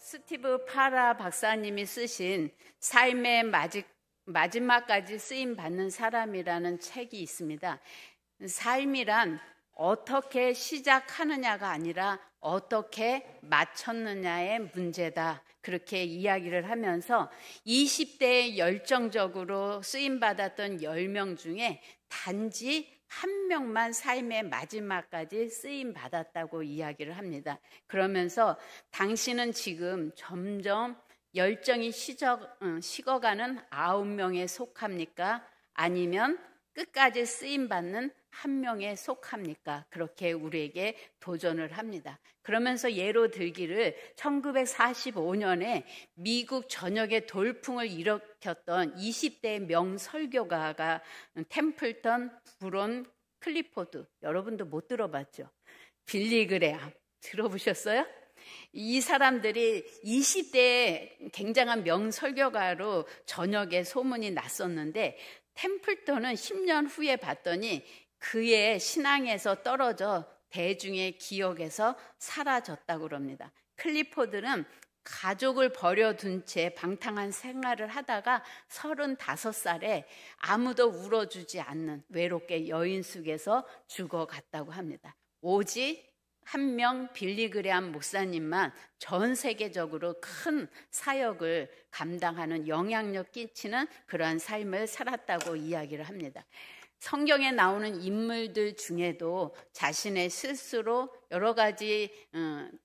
스티브 파라 박사님이 쓰신 삶의 마지막까지 쓰임 받는 사람이라는 책이 있습니다. 삶이란 어떻게 시작하느냐가 아니라 어떻게 마쳤느냐의 문제다. 그렇게 이야기를 하면서 20대에 열정적으로 쓰임받았던 10명 중에 단지 한 명만 삶의 마지막까지 쓰임받았다고 이야기를 합니다. 그러면서 당신은 지금 점점 열정이 식어가는 9명에 속합니까? 아니면 끝까지 쓰임받는 한 명에 속합니까? 그렇게 우리에게 도전을 합니다. 그러면서 예로 들기를 1945년에 미국 전역에 돌풍을 일으켰던 20대 명설교가가 템플턴, 브론, 클리포드, 여러분도 못 들어봤죠? 빌리 그레함 들어보셨어요? 이 사람들이 20대에 굉장한 명설교가로 전역에 소문이 났었는데 템플턴은 10년 후에 봤더니 그의 신앙에서 떨어져 대중의 기억에서 사라졌다고 합니다. 클리포드는 가족을 버려둔 채 방탕한 생활을 하다가 35살에 아무도 울어주지 않는 외롭게 여인 속에서 죽어갔다고 합니다. 오직 한 명 빌리 그레함 목사님만 전 세계적으로 큰 사역을 감당하는 영향력 끼치는 그러한 삶을 살았다고 이야기를 합니다. 성경에 나오는 인물들 중에도 자신의 실수로 여러 가지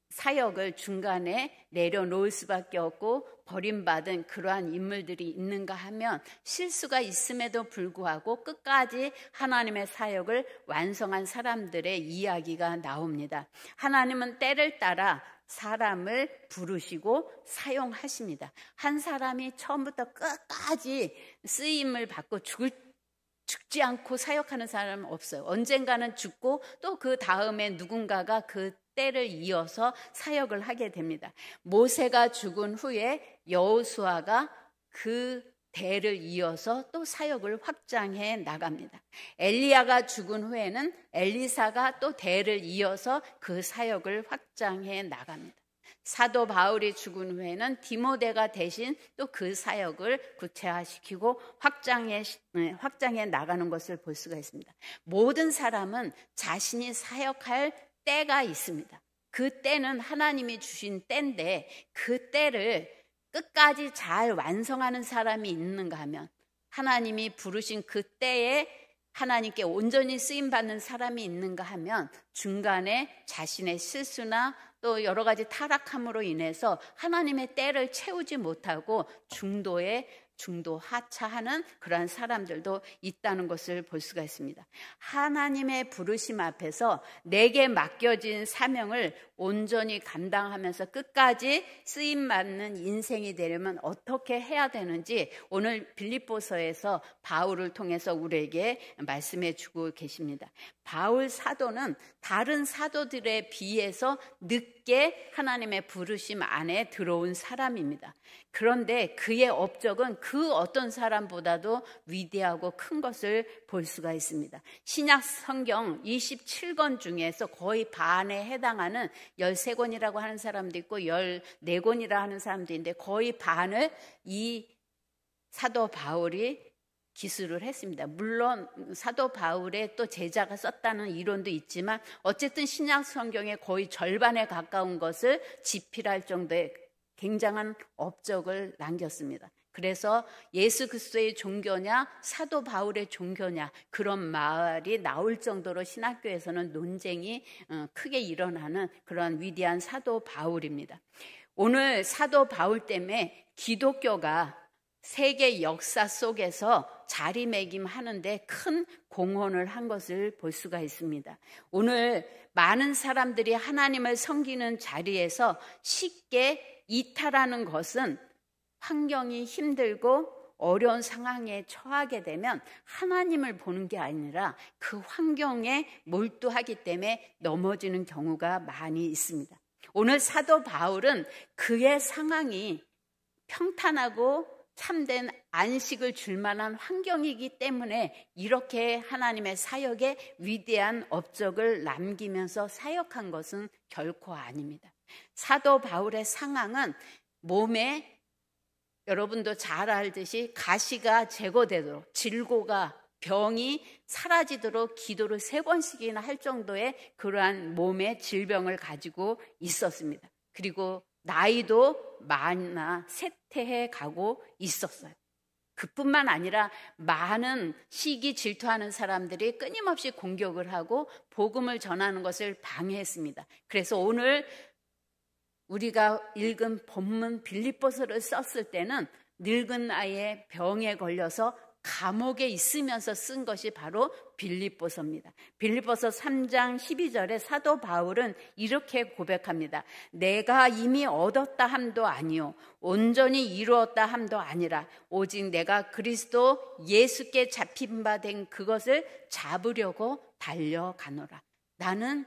사역을 중간에 내려놓을 수밖에 없고 버림받은 그러한 인물들이 있는가 하면 실수가 있음에도 불구하고 끝까지 하나님의 사역을 완성한 사람들의 이야기가 나옵니다. 하나님은 때를 따라 사람을 부르시고 사용하십니다. 한 사람이 처음부터 끝까지 쓰임을 받고 죽지 않고 사역하는 사람은 없어요. 언젠가는 죽고 또 그 다음에 누군가가 그 때를 이어서 사역을 하게 됩니다. 모세가 죽은 후에 여호수아가 그 대를 이어서 또 사역을 확장해 나갑니다. 엘리야가 죽은 후에는 엘리사가 또 대를 이어서 그 사역을 확장해 나갑니다. 사도 바울이 죽은 후에는 디모데가 대신 또 그 사역을 구체화시키고 확장해 나가는 것을 볼 수가 있습니다. 모든 사람은 자신이 사역할 때가 있습니다. 그 때는 하나님이 주신 때인데 그 때를 끝까지 잘 완성하는 사람이 있는가 하면 하나님이 부르신 그 때에 하나님께 온전히 쓰임받는 사람이 있는가 하면 중간에 자신의 실수나 또 여러 가지 타락함으로 인해서 하나님의 때를 채우지 못하고 중도 하차하는 그러한 사람들도 있다는 것을 볼 수가 있습니다. 하나님의 부르심 앞에서 내게 맡겨진 사명을 온전히 감당하면서 끝까지 쓰임받는 인생이 되려면 어떻게 해야 되는지 오늘 빌립보서에서 바울을 통해서 우리에게 말씀해 주고 계십니다. 바울 사도는 다른 사도들에 비해서 늦게 하나님의 부르심 안에 들어온 사람입니다. 그런데 그의 업적은 그 어떤 사람보다도 위대하고 큰 것을 볼 수가 있습니다. 신약 성경 27권 중에서 거의 반에 해당하는 13권이라고 하는 사람도 있고 14권이라 하는 사람도 있는데 거의 반을 이 사도 바울이 기술을 했습니다. 물론 사도 바울의 또 제자가 썼다는 이론도 있지만 어쨌든 신약 성경의 거의 절반에 가까운 것을 집필할 정도의 굉장한 업적을 남겼습니다. 그래서 예수 그리스도의 종교냐 사도 바울의 종교냐 그런 말이 나올 정도로 신학교에서는 논쟁이 크게 일어나는 그런 위대한 사도 바울입니다. 오늘 사도 바울 때문에 기독교가 세계 역사 속에서 자리매김하는데 큰 공헌을 한 것을 볼 수가 있습니다. 오늘 많은 사람들이 하나님을 섬기는 자리에서 쉽게 이탈하는 것은 환경이 힘들고 어려운 상황에 처하게 되면 하나님을 보는 게 아니라 그 환경에 몰두하기 때문에 넘어지는 경우가 많이 있습니다. 오늘 사도 바울은 그의 상황이 평탄하고 참된 안식을 줄 만한 환경이기 때문에 이렇게 하나님의 사역에 위대한 업적을 남기면서 사역한 것은 결코 아닙니다. 사도 바울의 상황은 몸에 여러분도 잘 알듯이 가시가 제거되도록, 질고가, 병이 사라지도록 기도를 3번씩이나 할 정도의 그러한 몸의 질병을 가지고 있었습니다. 그리고 나이도 많아 쇠퇴해 가고 있었어요. 그뿐만 아니라 많은 시기 질투하는 사람들이 끊임없이 공격을 하고 복음을 전하는 것을 방해했습니다. 그래서 오늘 우리가 읽은 본문 빌립보서를 썼을 때는 늙은 나이에 병에 걸려서 감옥에 있으면서 쓴 것이 바로 빌립보서입니다. 빌립보서 3장 12절에 사도 바울은 이렇게 고백합니다. 내가 이미 얻었다 함도 아니요 온전히 이루었다 함도 아니라 오직 내가 그리스도 예수께 잡힌 바 된 그것을 잡으려고 달려가노라. 나는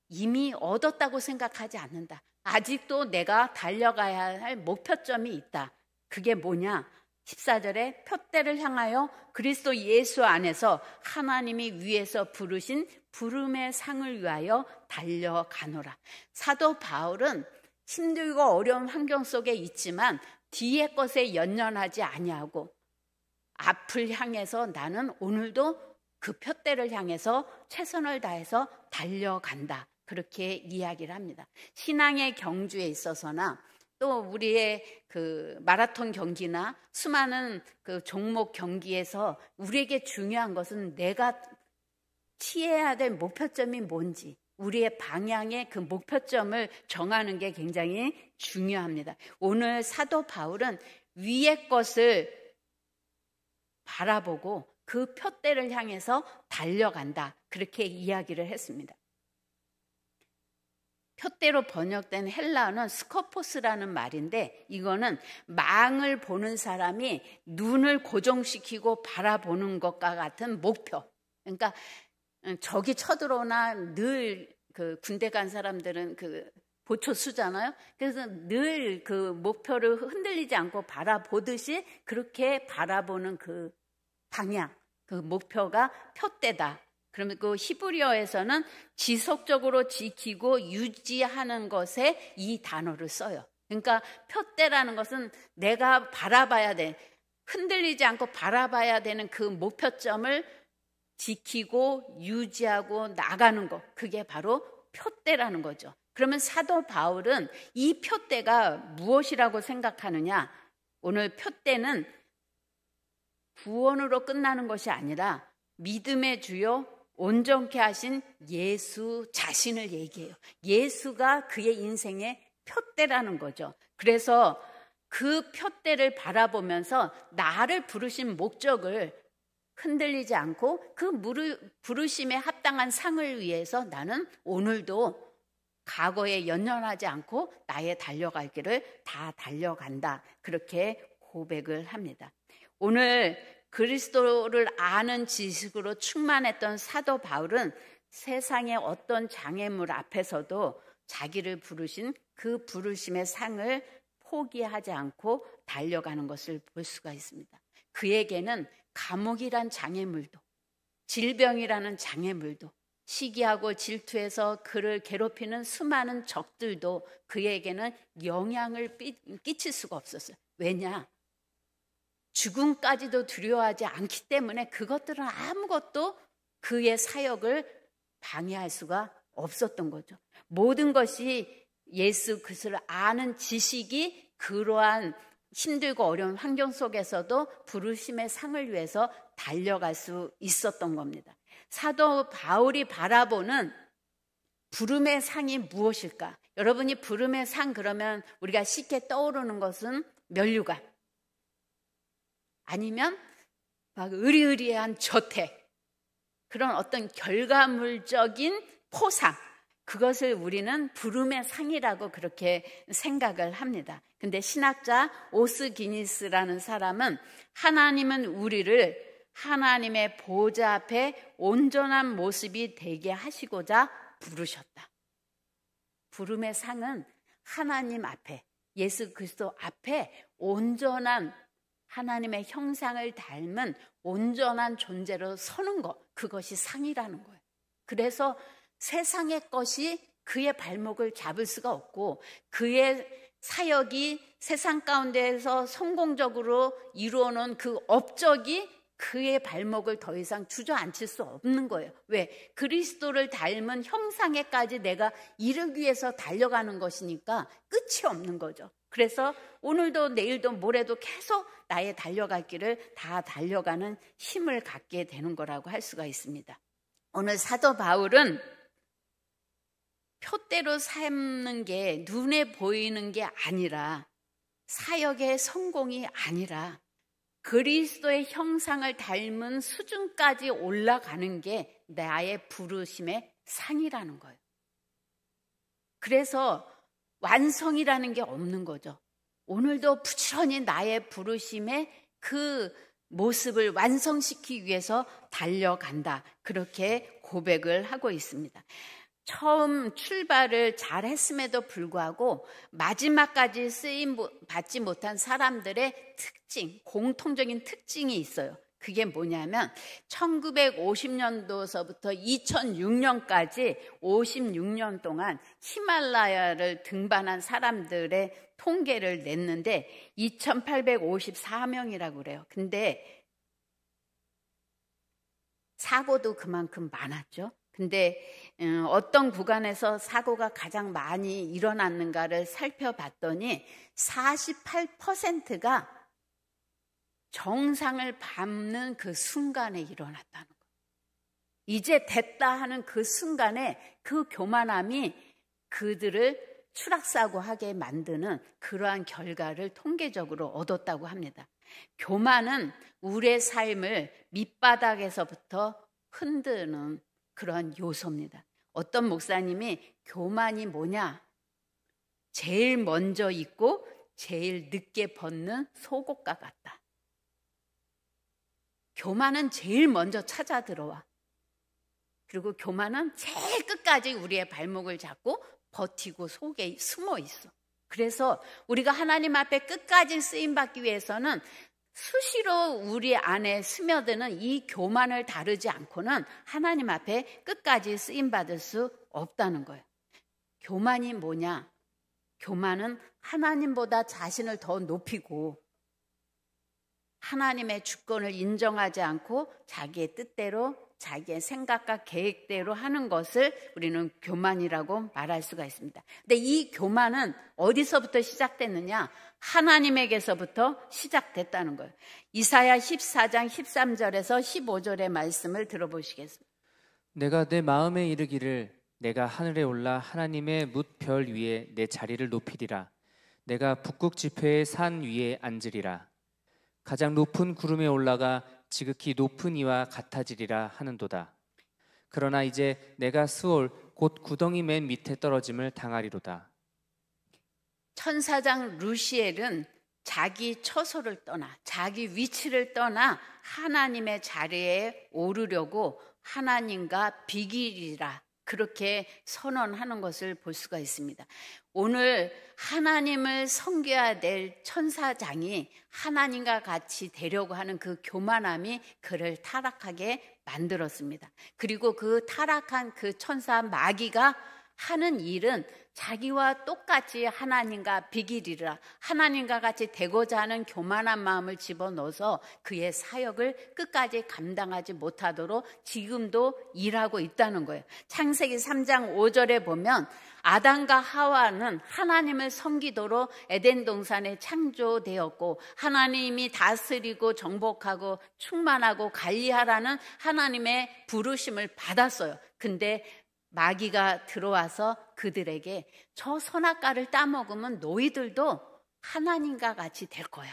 이미 얻었다고 생각하지 않는다. 아직도 내가 달려가야 할 목표점이 있다. 그게 뭐냐? 14절에 표대를 향하여 그리스도 예수 안에서 하나님이 위에서 부르신 부름의 상을 위하여 달려가노라. 사도 바울은 힘들고 어려운 환경 속에 있지만 뒤의 것에 연연하지 아니하고 앞을 향해서 나는 오늘도 그 표대를 향해서 최선을 다해서 달려간다. 그렇게 이야기를 합니다. 신앙의 경주에 있어서나 또 우리의 그 마라톤 경기나 수많은 그 종목 경기에서 우리에게 중요한 것은 내가 취해야 될 목표점이 뭔지, 우리의 방향의 그 목표점을 정하는 게 굉장히 중요합니다. 오늘 사도 바울은 위의 것을 바라보고 그 표대를 향해서 달려간다. 그렇게 이야기를 했습니다. 표대로 번역된 헬라어는 스코포스라는 말인데 이거는 망을 보는 사람이 눈을 고정시키고 바라보는 것과 같은 목표. 그러니까 적이 쳐들어오나 늘 그 군대 간 사람들은 그 보초 쓰잖아요. 그래서 늘 그 목표를 흔들리지 않고 바라보듯이 그렇게 바라보는 그 방향, 그 목표가 표대다. 그러면 그 히브리어에서는 지속적으로 지키고 유지하는 것에 이 단어를 써요. 그러니까 표대라는 것은 내가 바라봐야 돼. 흔들리지 않고 바라봐야 되는 그 목표점을 지키고 유지하고 나가는 것. 그게 바로 표대라는 거죠. 그러면 사도 바울은 이 표대가 무엇이라고 생각하느냐? 오늘 표대는 구원으로 끝나는 것이 아니라 믿음의 주요 온전케 하신 예수 자신을 얘기해요. 예수가 그의 인생의 표대라는 거죠. 그래서 그 표대를 바라보면서 나를 부르신 목적을 흔들리지 않고 그 부르심에 합당한 상을 위해서 나는 오늘도 과거에 연연하지 않고 나의 달려갈 길을 다 달려간다. 그렇게 고백을 합니다. 오늘 그리스도를 아는 지식으로 충만했던 사도 바울은 세상의 어떤 장애물 앞에서도 자기를 부르신 그 부르심의 상을 포기하지 않고 달려가는 것을 볼 수가 있습니다. 그에게는 감옥이란 장애물도, 질병이라는 장애물도, 시기하고 질투해서 그를 괴롭히는 수많은 적들도 그에게는 영향을 끼칠 수가 없었어요. 왜냐? 죽음까지도 두려워하지 않기 때문에 그것들은 아무것도 그의 사역을 방해할 수가 없었던 거죠. 모든 것이 예수 그리스도를 아는 지식이 그러한 힘들고 어려운 환경 속에서도 부르심의 상을 위해서 달려갈 수 있었던 겁니다. 사도 바울이 바라보는 부름의 상이 무엇일까? 여러분이 부름의 상 그러면 우리가 쉽게 떠오르는 것은 면류관, 아니면 막 의리의리한 저택, 그런 어떤 결과물적인 포상, 그것을 우리는 부름의 상이라고 그렇게 생각을 합니다. 근데 신학자 오스기니스라는 사람은 하나님은 우리를 하나님의 보좌 앞에 온전한 모습이 되게 하시고자 부르셨다. 부름의 상은 하나님 앞에, 예수 그리스도 앞에 온전한 하나님의 형상을 닮은 온전한 존재로 서는 것, 그것이 상이라는 거예요. 그래서 세상의 것이 그의 발목을 잡을 수가 없고 그의 사역이 세상 가운데에서 성공적으로 이루어놓은 그 업적이 그의 발목을 더 이상 주저앉힐 수 없는 거예요. 왜? 그리스도를 닮은 형상에까지 내가 이르기 위해서 달려가는 것이니까 끝이 없는 거죠. 그래서 오늘도 내일도 모레도 계속 나의 달려갈 길을 다 달려가는 힘을 갖게 되는 거라고 할 수가 있습니다. 오늘 사도 바울은 표대로 삼는 게 눈에 보이는 게 아니라 사역의 성공이 아니라 그리스도의 형상을 닮은 수준까지 올라가는 게 나의 부르심의 상이라는 거예요. 그래서 완성이라는 게 없는 거죠. 오늘도 부지런히 나의 부르심의 그 모습을 완성시키기 위해서 달려간다. 그렇게 고백을 하고 있습니다. 처음 출발을 잘 했음에도 불구하고 마지막까지 쓰임 받지 못한 사람들의 특징, 공통적인 특징이 있어요. 그게 뭐냐면 1950년도서부터 2006년까지 56년 동안 히말라야를 등반한 사람들의 통계를 냈는데 2854명이라고 그래요. 근데 사고도 그만큼 많았죠. 근데 어떤 구간에서 사고가 가장 많이 일어났는가를 살펴봤더니 48%가 정상을 밟는 그 순간에 일어났다는 거예요. 이제 됐다 하는 그 순간에 그 교만함이 그들을 추락사고하게 만드는 그러한 결과를 통계적으로 얻었다고 합니다. 교만은 우리의 삶을 밑바닥에서부터 흔드는 그런 요소입니다. 어떤 목사님이 교만이 뭐냐? 제일 먼저 있고 제일 늦게 벗는 속옷과 같다. 교만은 제일 먼저 찾아 들어와. 그리고 교만은 제일 끝까지 우리의 발목을 잡고 버티고 속에 숨어 있어. 그래서 우리가 하나님 앞에 끝까지 쓰임받기 위해서는 수시로 우리 안에 스며드는 이 교만을 다루지 않고는 하나님 앞에 끝까지 쓰임받을 수 없다는 거예요. 교만이 뭐냐? 교만은 하나님보다 자신을 더 높이고 하나님의 주권을 인정하지 않고 자기의 뜻대로 자기의 생각과 계획대로 하는 것을 우리는 교만이라고 말할 수가 있습니다. 근데 이 교만은 어디서부터 시작됐느냐? 하나님에게서부터 시작됐다는 거예요. 이사야 14장 13절에서 15절의 말씀을 들어보시겠습니다. 내가 내 마음에 이르기를 내가 하늘에 올라 하나님의 뭇별 위에 내 자리를 높이리라. 내가 북극 지폐의 산 위에 앉으리라. 가장 높은 구름에 올라가 지극히 높은 이와 같아지리라 하는도다. 그러나 이제 내가 스올 곧 구덩이 맨 밑에 떨어짐을 당하리로다. 천사장 루시엘은 자기 처소를 떠나 자기 위치를 떠나 하나님의 자리에 오르려고 하나님과 비길이라 그렇게 선언하는 것을 볼 수가 있습니다. 오늘 하나님을 섬겨야 될 천사장이 하나님과 같이 되려고 하는 그 교만함이 그를 타락하게 만들었습니다. 그리고 그 타락한 그 천사 마귀가 하는 일은 자기와 똑같이 하나님과 비길이라 하나님과 같이 되고자 하는 교만한 마음을 집어넣어서 그의 사역을 끝까지 감당하지 못하도록 지금도 일하고 있다는 거예요. 창세기 3장 5절에 보면 아담과 하와는 하나님을 섬기도록 에덴 동산에 창조되었고 하나님이 다스리고 정복하고 충만하고 관리하라는 하나님의 부르심을 받았어요. 근데 마귀가 들어와서 그들에게 저 선악과를 따먹으면 너희들도 하나님과 같이 될 거야.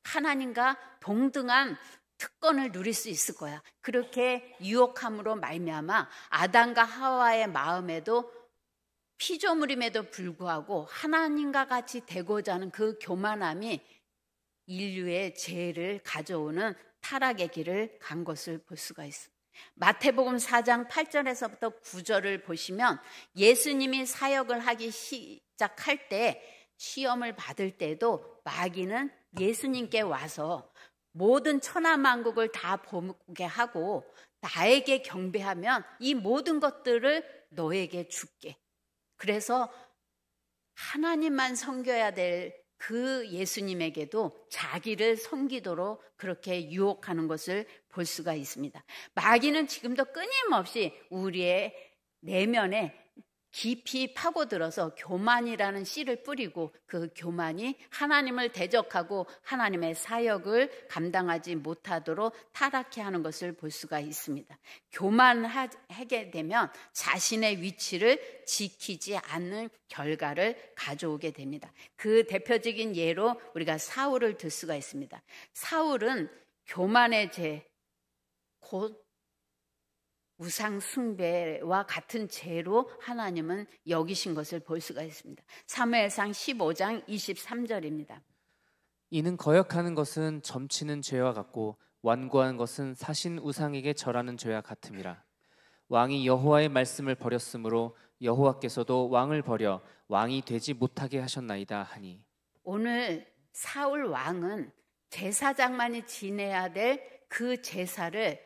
하나님과 동등한 특권을 누릴 수 있을 거야. 그렇게 유혹함으로 말미암아 아담과 하와의 마음에도 피조물임에도 불구하고 하나님과 같이 되고자 하는 그 교만함이 인류의 죄를 가져오는 타락의 길을 간 것을 볼 수가 있습니다. 마태복음 4장 8절에서부터 9절을 보시면 예수님이 사역을 하기 시작할 때 시험을 받을 때도 마귀는 예수님께 와서 모든 천하만국을 다 보게 하고 나에게 경배하면 이 모든 것들을 너에게 줄게. 그래서 하나님만 섬겨야 될 그 예수님에게도 자기를 섬기도록 그렇게 유혹하는 것을 볼 수가 있습니다. 마귀는 지금도 끊임없이 우리의 내면에 깊이 파고들어서 교만이라는 씨를 뿌리고 그 교만이 하나님을 대적하고 하나님의 사역을 감당하지 못하도록 타락해 하는 것을 볼 수가 있습니다. 교만하게 되면 자신의 위치를 지키지 않는 결과를 가져오게 됩니다. 그 대표적인 예로 우리가 사울을 들 수가 있습니다. 사울은 교만의 죄, 곧 우상 숭배와 같은 죄로 하나님은 여기신 것을 볼 수가 있습니다. 사무엘상 15장 23절입니다. 이는 거역하는 것은 점치는 죄와 같고 완고한 것은 사신 우상에게 절하는 죄와 같음이라. 왕이 여호와의 말씀을 버렸으므로 여호와께서도 왕을 버려 왕이 되지 못하게 하셨나이다 하니. 오늘 사울 왕은 제사장만이 지내야 될 그 제사를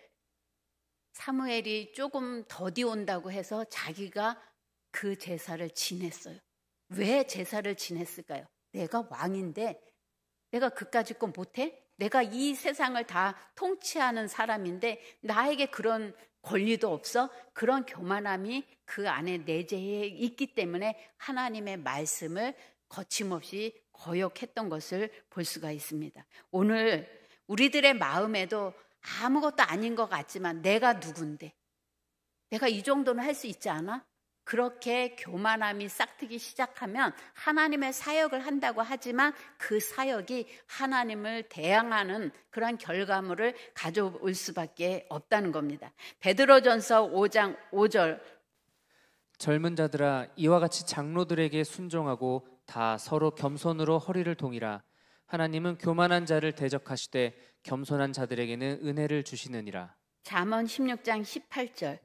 사무엘이 조금 더디 온다고 해서 자기가 그 제사를 지냈어요. 왜 제사를 지냈을까요? 내가 왕인데 내가 그까짓 거 못해? 내가 이 세상을 다 통치하는 사람인데 나에게 그런 권리도 없어? 그런 교만함이 그 안에 내재해 있기 때문에 하나님의 말씀을 거침없이 거역했던 것을 볼 수가 있습니다. 오늘 우리들의 마음에도 아무것도 아닌 것 같지만 내가 누군데? 내가 이 정도는 할 수 있지 않아? 그렇게 교만함이 싹트기 시작하면 하나님의 사역을 한다고 하지만 그 사역이 하나님을 대항하는 그런 결과물을 가져올 수밖에 없다는 겁니다. 베드로전서 5장 5절. 젊은 자들아 이와 같이 장로들에게 순종하고 다 서로 겸손으로 허리를 동이라. 하나님은 교만한 자를 대적하시되 겸손한 자들에게는 은혜를 주시느니라. 잠언 16장 18절.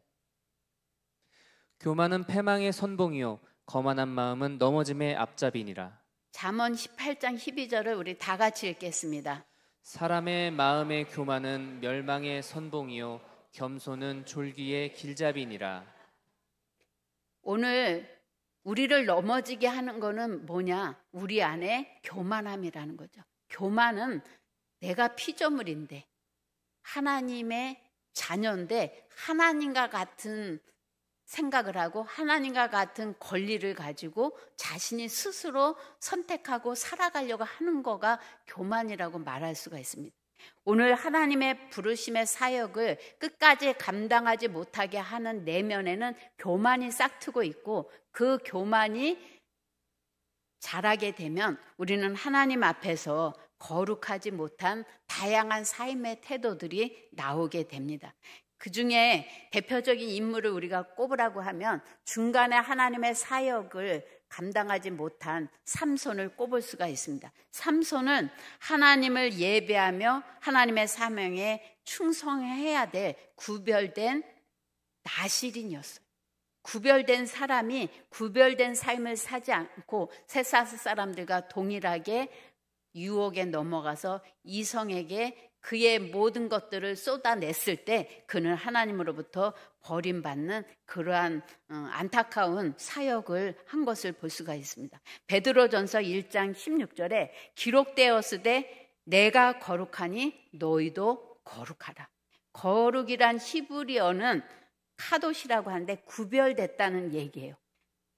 교만은 패망의 선봉이요 거만한 마음은 넘어짐의 앞잡이니라. 잠언 18장 12절을 우리 다 같이 읽겠습니다. 사람의 마음의 교만은 멸망의 선봉이요 겸손은 졸기의 길잡이니라. 오늘 우리를 넘어지게 하는 거는 뭐냐? 우리 안에 교만함이라는 거죠. 교만은 내가 피조물인데 하나님의 자녀인데 하나님과 같은 생각을 하고 하나님과 같은 권리를 가지고 자신이 스스로 선택하고 살아가려고 하는 거가 교만이라고 말할 수가 있습니다. 오늘 하나님의 부르심의 사역을 끝까지 감당하지 못하게 하는 내면에는 교만이 싹트고 있고 그 교만이 자라게 되면 우리는 하나님 앞에서 거룩하지 못한 다양한 삶의 태도들이 나오게 됩니다. 그 중에 대표적인 인물을 우리가 꼽으라고 하면 중간에 하나님의 사역을 감당하지 못한 삼손을 꼽을 수가 있습니다. 삼손은 하나님을 예배하며 하나님의 사명에 충성해야 될 구별된 나실인이었어요. 구별된 사람이 구별된 삶을 사지 않고 세상 사람들과 동일하게 유혹에 넘어가서 이성에게 그의 모든 것들을 쏟아냈을 때 그는 하나님으로부터 버림받는 그러한 안타까운 사역을 한 것을 볼 수가 있습니다. 베드로전서 1장 16절에 기록되었으되 내가 거룩하니 너희도 거룩하라. 거룩이란 히브리어는 카도시라고 하는데 구별됐다는 얘기예요.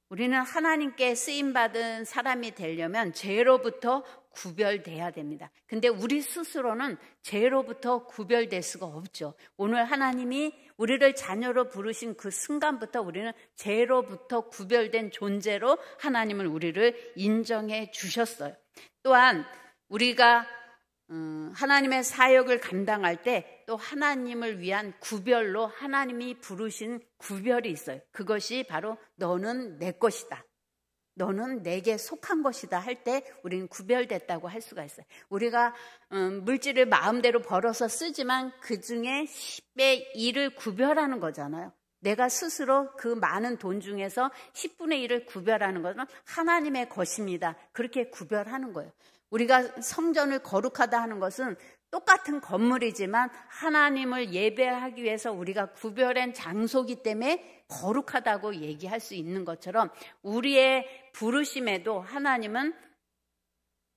우리는 하나님께 쓰임받은 사람이 되려면 죄로부터 구별돼야 됩니다. 근데 우리 스스로는 죄로부터 구별될 수가 없죠. 오늘 하나님이 우리를 자녀로 부르신 그 순간부터 우리는 죄로부터 구별된 존재로 하나님은 우리를 인정해 주셨어요. 또한 우리가 하나님의 사역을 감당할 때 또 하나님을 위한 구별로 하나님이 부르신 구별이 있어요. 그것이 바로 너는 내 것이다. 너는 내게 속한 것이다 할 때 우리는 구별됐다고 할 수가 있어요. 우리가 물질을 마음대로 벌어서 쓰지만 그중에 10의 1을 구별하는 거잖아요. 내가 스스로 그 많은 돈 중에서 10분의 1을 구별하는 것은 하나님의 것입니다. 그렇게 구별하는 거예요. 우리가 성전을 거룩하다 하는 것은 똑같은 건물이지만 하나님을 예배하기 위해서 우리가 구별한 장소이기 때문에 거룩하다고 얘기할 수 있는 것처럼 우리의 부르심에도 하나님은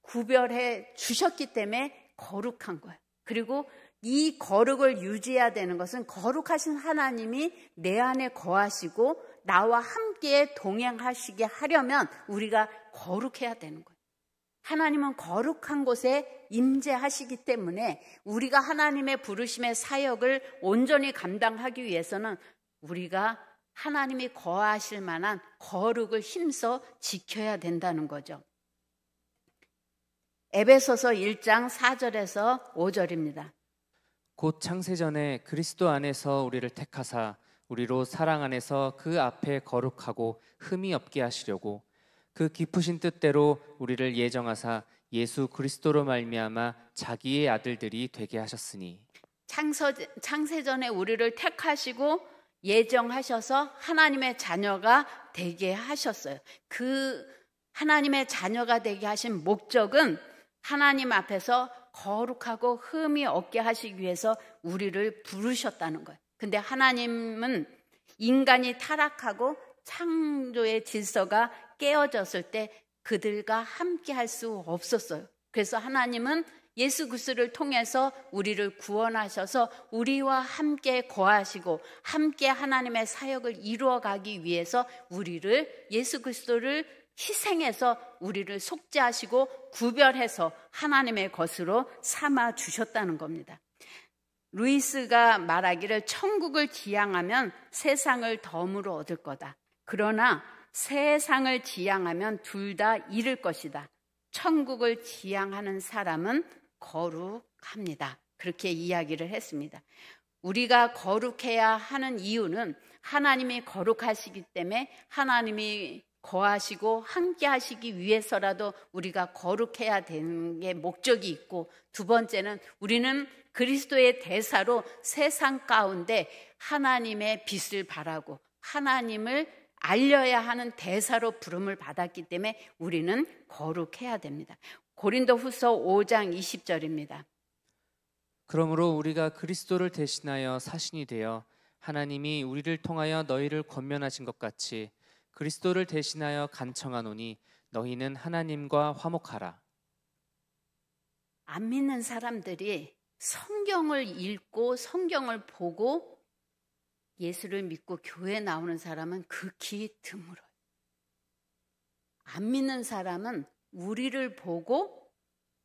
구별해 주셨기 때문에 거룩한 거예요. 그리고 이 거룩을 유지해야 되는 것은 거룩하신 하나님이 내 안에 거하시고 나와 함께 동행하시게 하려면 우리가 거룩해야 되는 거예요. 하나님은 거룩한 곳에 임재하시기 때문에 우리가 하나님의 부르심의 사역을 온전히 감당하기 위해서는 우리가 하나님이 거하실 만한 거룩을 힘써 지켜야 된다는 거죠. 에베소서 1장 4절에서 5절입니다. 곧 창세전에 그리스도 안에서 우리를 택하사 우리로 사랑 안에서 그 앞에 거룩하고 흠이 없게 하시려고 그 깊으신 뜻대로 우리를 예정하사 예수 그리스도로 말미암아 자기의 아들들이 되게 하셨으니. 창세전에 우리를 택하시고 예정하셔서 하나님의 자녀가 되게 하셨어요. 그 하나님의 자녀가 되게 하신 목적은 하나님 앞에서 거룩하고 흠이 없게 하시기 위해서 우리를 부르셨다는 거예요. 근데 하나님은 인간이 타락하고 창조의 질서가 깨어졌을 때 그들과 함께 할 수 없었어요. 그래서 하나님은 예수 그리스도를 통해서 우리를 구원하셔서 우리와 함께 거하시고 함께 하나님의 사역을 이루어가기 위해서 우리를 예수 그리스도를 희생해서 우리를 속죄하시고 구별해서 하나님의 것으로 삼아 주셨다는 겁니다. 루이스가 말하기를 천국을 지향하면 세상을 덤으로 얻을 거다. 그러나 세상을 지향하면 둘 다 잃을 것이다. 천국을 지향하는 사람은 거룩합니다. 그렇게 이야기를 했습니다. 우리가 거룩해야 하는 이유는 하나님이 거룩하시기 때문에 하나님이 거하시고 함께 하시기 위해서라도 우리가 거룩해야 되는 게 목적이 있고, 두 번째는 우리는 그리스도의 대사로 세상 가운데 하나님의 빛을 발하고 하나님을 알려야 하는 대사로 부름을 받았기 때문에 우리는 거룩해야 됩니다. 고린도후서 5장 20절입니다. 그러므로 우리가 그리스도를 대신하여 사신이 되어 하나님이 우리를 통하여 너희를 권면하신 것 같이 그리스도를 대신하여 간청하노니 너희는 하나님과 화목하라. 안 믿는 사람들이 성경을 읽고 성경을 보고 예수를 믿고 교회에 나오는 사람은 극히 드물어요. 안 믿는 사람은 우리를 보고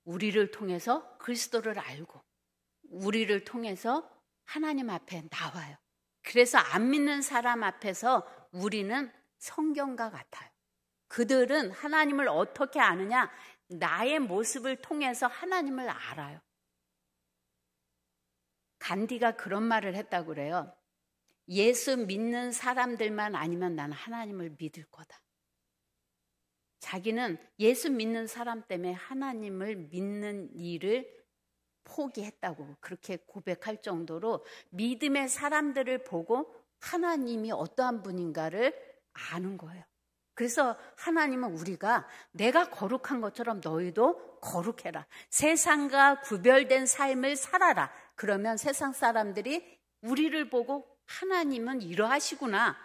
우리를 통해서 그리스도를 알고 우리를 통해서 하나님 앞에 나와요. 그래서 안 믿는 사람 앞에서 우리는 성경과 같아요. 그들은 하나님을 어떻게 아느냐? 나의 모습을 통해서 하나님을 알아요. 간디가 그런 말을 했다고 그래요. 예수 믿는 사람들만 아니면 나는 하나님을 믿을 거다. 자기는 예수 믿는 사람 때문에 하나님을 믿는 일을 포기했다고 그렇게 고백할 정도로 믿음의 사람들을 보고 하나님이 어떠한 분인가를 아는 거예요. 그래서 하나님은 우리가 내가 거룩한 것처럼 너희도 거룩해라. 세상과 구별된 삶을 살아라. 그러면 세상 사람들이 우리를 보고 하나님은 이러하시구나.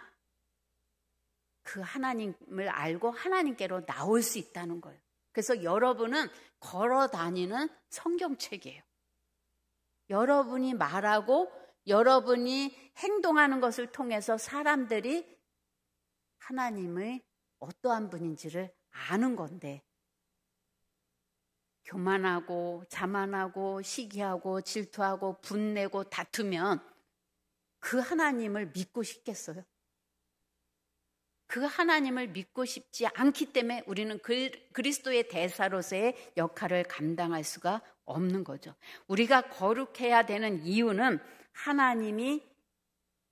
그 하나님을 알고 하나님께로 나올 수 있다는 거예요. 그래서 여러분은 걸어 다니는 성경책이에요. 여러분이 말하고 여러분이 행동하는 것을 통해서 사람들이 하나님의 어떠한 분인지를 아는 건데, 교만하고 자만하고 시기하고 질투하고 분내고 다투면 그 하나님을 믿고 싶겠어요? 그 하나님을 믿고 싶지 않기 때문에 우리는 그리스도의 대사로서의 역할을 감당할 수가 없는 거죠. 우리가 거룩해야 되는 이유는 하나님이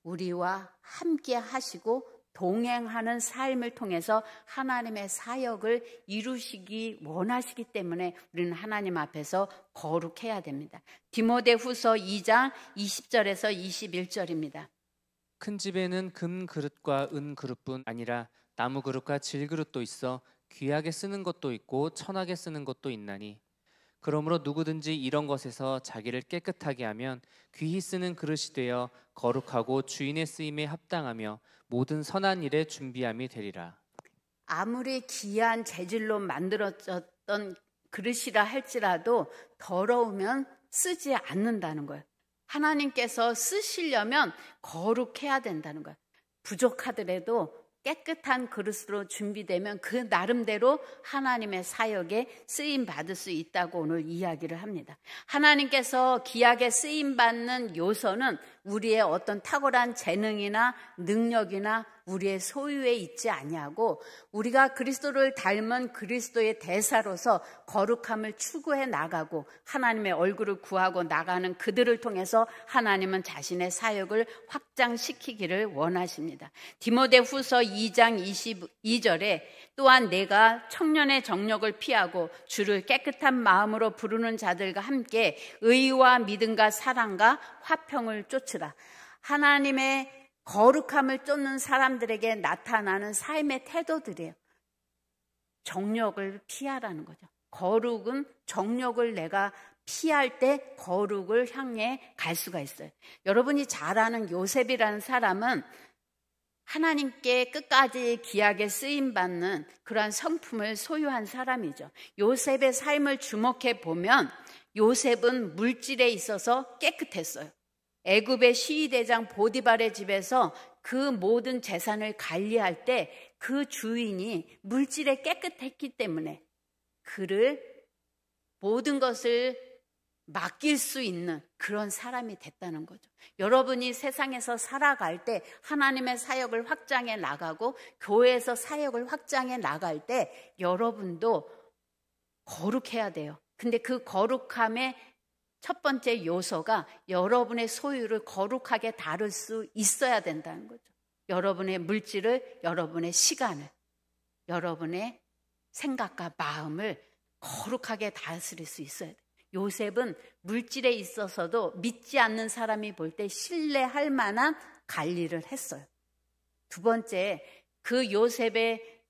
우리와 함께 하시고 동행하는 삶을 통해서 하나님의 사역을 이루시기 원하시기 때문에 우리는 하나님 앞에서 거룩해야 됩니다. 디모데후서 2장 20절에서 21절입니다. 큰 집에는 금 그릇과 은 그릇뿐 아니라 나무 그릇과 질 그릇도 있어 귀하게 쓰는 것도 있고 천하게 쓰는 것도 있나니 그러므로 누구든지 이런 것에서 자기를 깨끗하게 하면 귀히 쓰는 그릇이 되어 거룩하고 주인의 쓰임에 합당하며 모든 선한 일에 준비함이 되리라. 아무리 귀한 재질로 만들어졌던 그릇이라 할지라도 더러우면 쓰지 않는다는 거예요. 하나님께서 쓰시려면 거룩해야 된다는 거예요. 부족하더라도 깨끗한 그릇으로 준비되면 그 나름대로 하나님의 사역에 쓰임받을 수 있다고 오늘 이야기를 합니다. 하나님께서 귀하게 쓰임받는 요소는 우리의 어떤 탁월한 재능이나 능력이나 우리의 소유에 있지 아니하고 우리가 그리스도를 닮은 그리스도의 대사로서 거룩함을 추구해 나가고 하나님의 얼굴을 구하고 나가는 그들을 통해서 하나님은 자신의 사역을 확장시키기를 원하십니다. 디모데후서 2장 22절에 또한 내가 청년의 정력을 피하고 주를 깨끗한 마음으로 부르는 자들과 함께 의와 믿음과 사랑과 화평을 쫓으라. 하나님의 거룩함을 쫓는 사람들에게 나타나는 삶의 태도들이에요. 정욕을 피하라는 거죠. 거룩은 정욕을 내가 피할 때 거룩을 향해 갈 수가 있어요. 여러분이 잘 아는 요셉이라는 사람은 하나님께 끝까지 귀하게 쓰임받는 그러한 성품을 소유한 사람이죠. 요셉의 삶을 주목해 보면 요셉은 물질에 있어서 깨끗했어요. 애굽의 시위대장 보디발의 집에서 그 모든 재산을 관리할 때 그 주인이 물질에 깨끗했기 때문에 그를 모든 것을 맡길 수 있는 그런 사람이 됐다는 거죠. 여러분이 세상에서 살아갈 때 하나님의 사역을 확장해 나가고 교회에서 사역을 확장해 나갈 때 여러분도 거룩해야 돼요. 근데 그 거룩함의 첫 번째 요소가 여러분의 소유를 거룩하게 다룰 수 있어야 된다는 거죠. 여러분의 물질을, 여러분의 시간을, 여러분의 생각과 마음을 거룩하게 다스릴 수 있어야 돼요. 요셉은 물질에 있어서도 믿지 않는 사람이 볼 때 신뢰할 만한 관리를 했어요. 두 번째, 그 요셉의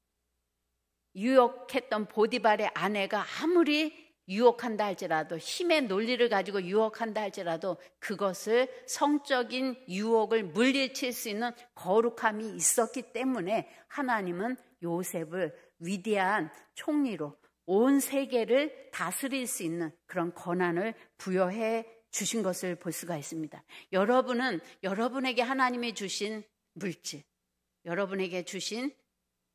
유혹했던 보디발의 아내가 아무리 유혹한다 할지라도 힘의 논리를 가지고 유혹한다 할지라도 그것을 성적인 유혹을 물리칠 수 있는 거룩함이 있었기 때문에 하나님은 요셉을 위대한 총리로 온 세계를 다스릴 수 있는 그런 권한을 부여해 주신 것을 볼 수가 있습니다. 여러분은 여러분에게 하나님이 주신 물질, 여러분에게 주신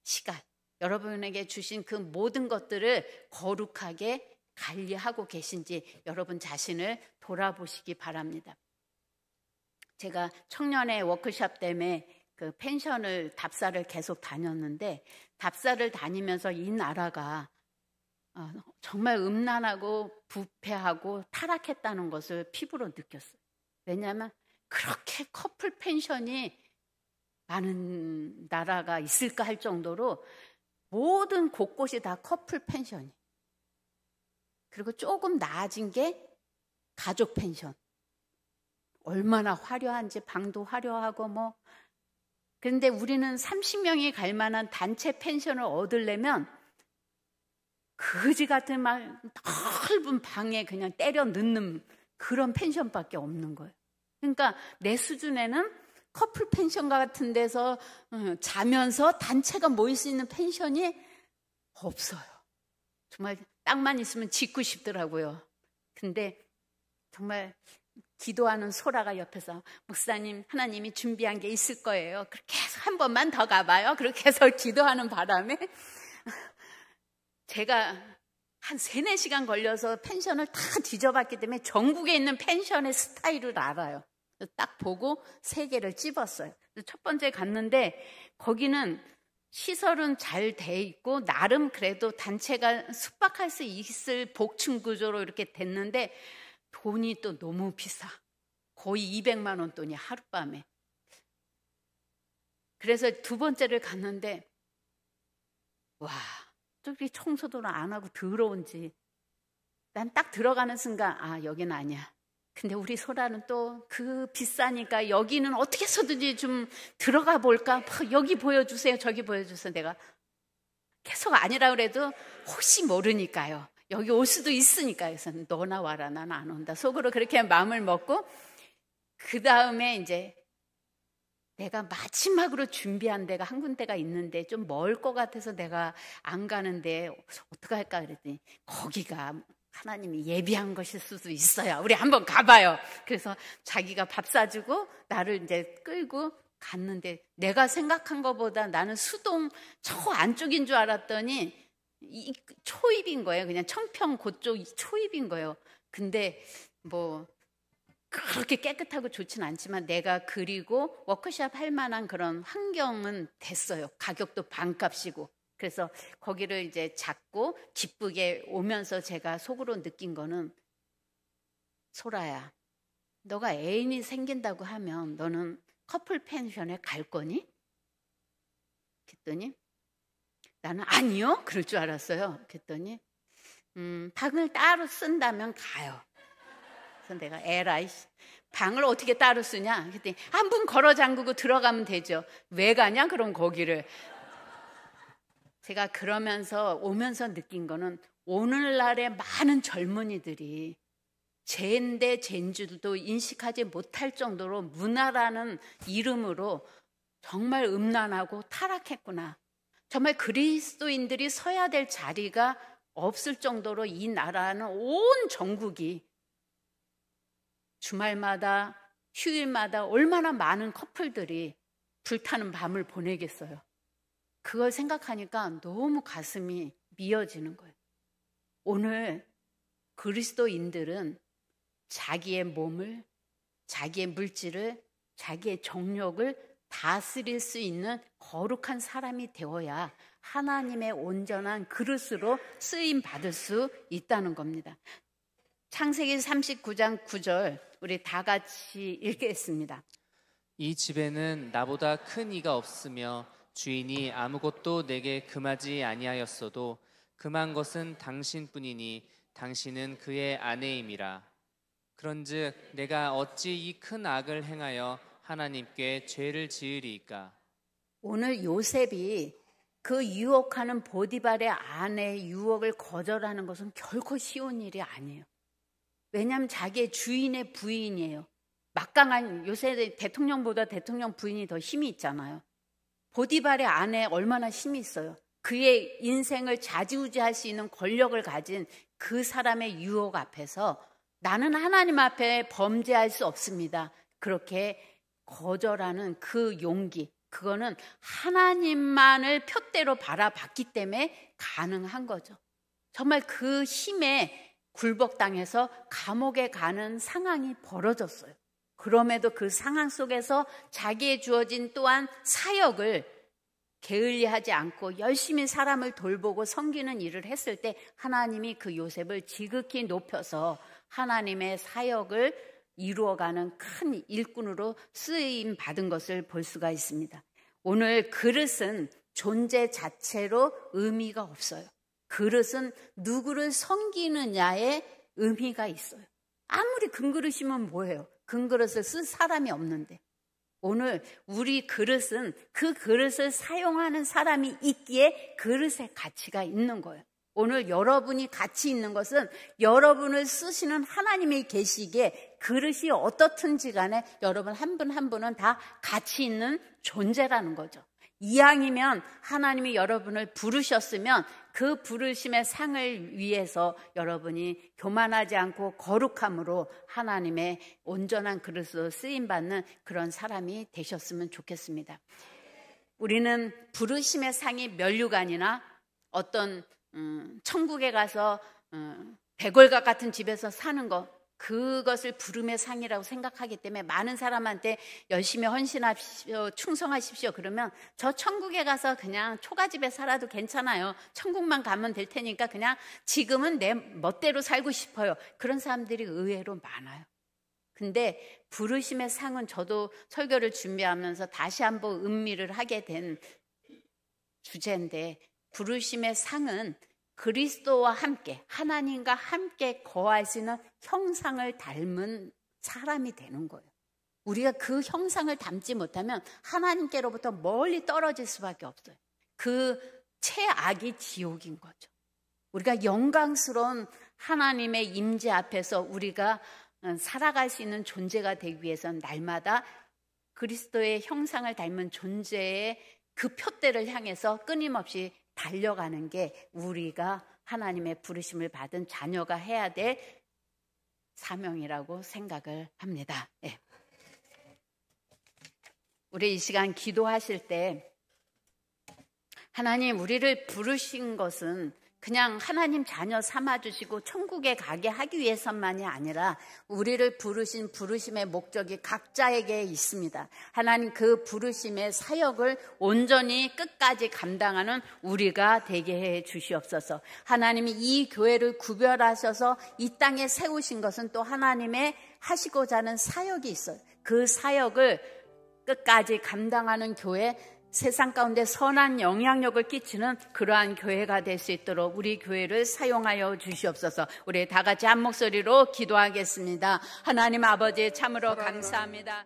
시간, 여러분에게 주신 그 모든 것들을 거룩하게 관리하고 계신지 여러분 자신을 돌아보시기 바랍니다. 제가 청년의 워크숍 때문에 그 펜션을 답사를 계속 다녔는데 답사를 다니면서 이 나라가 정말 음란하고 부패하고 타락했다는 것을 피부로 느꼈어요. 왜냐하면 그렇게 커플 펜션이 많은 나라가 있을까 할 정도로 모든 곳곳이 다 커플 펜션이. 그리고 조금 나아진 게 가족 펜션. 얼마나 화려한지 방도 화려하고 뭐. 그런데 우리는 30명이 갈 만한 단체 펜션을 얻으려면 거지 같은 막 넓은 방에 그냥 때려 넣는 그런 펜션밖에 없는 거예요. 그러니까 내 수준에는 커플 펜션 같은 데서 자면서 단체가 모일 수 있는 펜션이 없어요. 정말 땅만 있으면 짓고 싶더라고요. 근데 정말 기도하는 소라가 옆에서 목사님 하나님이 준비한 게 있을 거예요. 그렇게 해서 한 번만 더 가봐요. 그렇게 해서 기도하는 바람에 제가 한 3-4시간 걸려서 펜션을 다 뒤져봤기 때문에 전국에 있는 펜션의 스타일을 알아요. 딱 보고 3개를 찝었어요. 첫 번째 갔는데 거기는 시설은 잘 돼 있고 나름 그래도 단체가 숙박할 수 있을 복층 구조로 이렇게 됐는데 돈이 또 너무 비싸. 거의 200만 원 돈이 하룻밤에. 그래서 두 번째를 갔는데 와, 저기 청소도 안 하고 더러운지 난 딱 들어가는 순간 아, 여긴 아니야. 근데 우리 소라는 또 그 비싸니까 여기는 어떻게 해서든지 좀 들어가 볼까? 여기 보여주세요, 저기 보여주세요. 내가 계속 아니라 그래도 혹시 모르니까요. 여기 올 수도 있으니까. 그래서 너나 와라, 난 안 온다. 속으로 그렇게 마음을 먹고, 그 다음에 이제 내가 마지막으로 준비한 데가 한 군데가 있는데 좀 멀 것 같아서 내가 안 가는데 어떡할까 그랬더니 거기가 하나님이 예비한 것일 수도 있어요. 우리 한번 가봐요. 그래서 자기가 밥 사주고 나를 이제 끌고 갔는데 내가 생각한 것보다 나는 수동 저 안쪽인 줄 알았더니 초입인 거예요. 그냥 청평 그쪽 초입인 거예요. 근데 뭐 그렇게 깨끗하고 좋진 않지만 내가 그리고 워크숍 할 만한 그런 환경은 됐어요. 가격도 반값이고. 그래서 거기를 이제 잡고 기쁘게 오면서 제가 속으로 느낀 거는, 소라야, 너가 애인이 생긴다고 하면 너는 커플 펜션에 갈 거니? 그랬더니 나는 아니요 그럴 줄 알았어요. 그랬더니 방을 따로 쓴다면 가요. 그래서 내가 에라이, 방을 어떻게 따로 쓰냐? 그랬더니 한 분 걸어 잠그고 들어가면 되죠. 왜 가냐? 그럼 거기를. 제가 그러면서 오면서 느낀 거는, 오늘날의 많은 젊은이들이 죄인데 죄인 줄도 인식하지 못할 정도로 문화라는 이름으로 정말 음란하고 타락했구나. 정말 그리스도인들이 서야 될 자리가 없을 정도로 이 나라는 온 전국이 주말마다 휴일마다 얼마나 많은 커플들이 불타는 밤을 보내겠어요. 그걸 생각하니까 너무 가슴이 미어지는 거예요. 오늘 그리스도인들은 자기의 몸을, 자기의 물질을, 자기의 정욕을 다스릴 수 있는 거룩한 사람이 되어야 하나님의 온전한 그릇으로 쓰임 받을 수 있다는 겁니다. 창세기 39장 9절 우리 다 같이 읽겠습니다. 이 집에는 나보다 큰 이가 없으며 주인이 아무것도 내게 금하지 아니하였어도 금한 것은 당신뿐이니 당신은 그의 아내임이라. 그런즉 내가 어찌 이 큰 악을 행하여 하나님께 죄를 지으리이까. 오늘 요셉이 그 유혹하는 보디발의 아내의 유혹을 거절하는 것은 결코 쉬운 일이 아니에요. 왜냐하면 자기의 주인의 부인이에요. 막강한, 요새 대통령보다 대통령 부인이 더 힘이 있잖아요. 보디발의 아내 얼마나 힘이 있어요. 그의 인생을 좌지우지할 수 있는 권력을 가진 그 사람의 유혹 앞에서 나는 하나님 앞에 범죄할 수 없습니다. 그렇게 거절하는 그 용기, 그거는 하나님만을 표대로 바라봤기 때문에 가능한 거죠. 정말 그 힘에 굴복당해서 감옥에 가는 상황이 벌어졌어요. 그럼에도 그 상황 속에서 자기의 주어진 또한 사역을 게을리하지 않고 열심히 사람을 돌보고 섬기는 일을 했을 때 하나님이 그 요셉을 지극히 높여서 하나님의 사역을 이루어가는 큰 일꾼으로 쓰임 받은 것을 볼 수가 있습니다. 오늘 그릇은 존재 자체로 의미가 없어요. 그릇은 누구를 섬기느냐에 의미가 있어요. 아무리 금그릇이면 뭐예요? 금그릇을 쓸 사람이 없는데. 오늘 우리 그릇은 그 그릇을 사용하는 사람이 있기에 그릇의 가치가 있는 거예요. 오늘 여러분이 가치 있는 것은 여러분을 쓰시는 하나님이 계시기에 그릇이 어떻든지 간에 여러분 한 분 한 분은 다 가치 있는 존재라는 거죠. 이왕이면 하나님이 여러분을 부르셨으면 그 부르심의 상을 위해서 여러분이 교만하지 않고 거룩함으로 하나님의 온전한 그릇으로 쓰임받는 그런 사람이 되셨으면 좋겠습니다. 우리는 부르심의 상이 면류관이나 어떤 천국에 가서 백월각 같은 집에서 사는 것, 그것을 부름의 상이라고 생각하기 때문에 많은 사람한테 열심히 헌신하십시오, 충성하십시오 그러면 저 천국에 가서 그냥 초가집에 살아도 괜찮아요. 천국만 가면 될 테니까 그냥 지금은 내 멋대로 살고 싶어요. 그런 사람들이 의외로 많아요. 근데 부르심의 상은 저도 설교를 준비하면서 다시 한번 음미를 하게 된 주제인데, 부르심의 상은 그리스도와 함께 하나님과 함께 거하시는 형상을 닮은 사람이 되는 거예요. 우리가 그 형상을 닮지 못하면 하나님께로부터 멀리 떨어질 수밖에 없어요. 그 최악이 지옥인 거죠. 우리가 영광스러운 하나님의 임재 앞에서 우리가 살아갈 수 있는 존재가 되기 위해서는 날마다 그리스도의 형상을 닮은 존재의 그 표대를 향해서 끊임없이 달려가는 게 우리가 하나님의 부르심을 받은 자녀가 해야 될 사명이라고 생각을 합니다. 네. 우리 이 시간 기도하실 때 하나님, 우리를 부르신 것은 그냥 하나님 자녀 삼아주시고 천국에 가게 하기 위해서만이 아니라 우리를 부르신 부르심의 목적이 각자에게 있습니다. 하나님, 그 부르심의 사역을 온전히 끝까지 감당하는 우리가 되게 해 주시옵소서. 하나님이 이 교회를 구별하셔서 이 땅에 세우신 것은 또 하나님의 하시고자 하는 사역이 있어요. 그 사역을 끝까지 감당하는 교회, 세상 가운데 선한 영향력을 끼치는 그러한 교회가 될 수 있도록 우리 교회를 사용하여 주시옵소서. 우리 다 같이 한 목소리로 기도하겠습니다. 하나님 아버지, 참으로 감사합니다.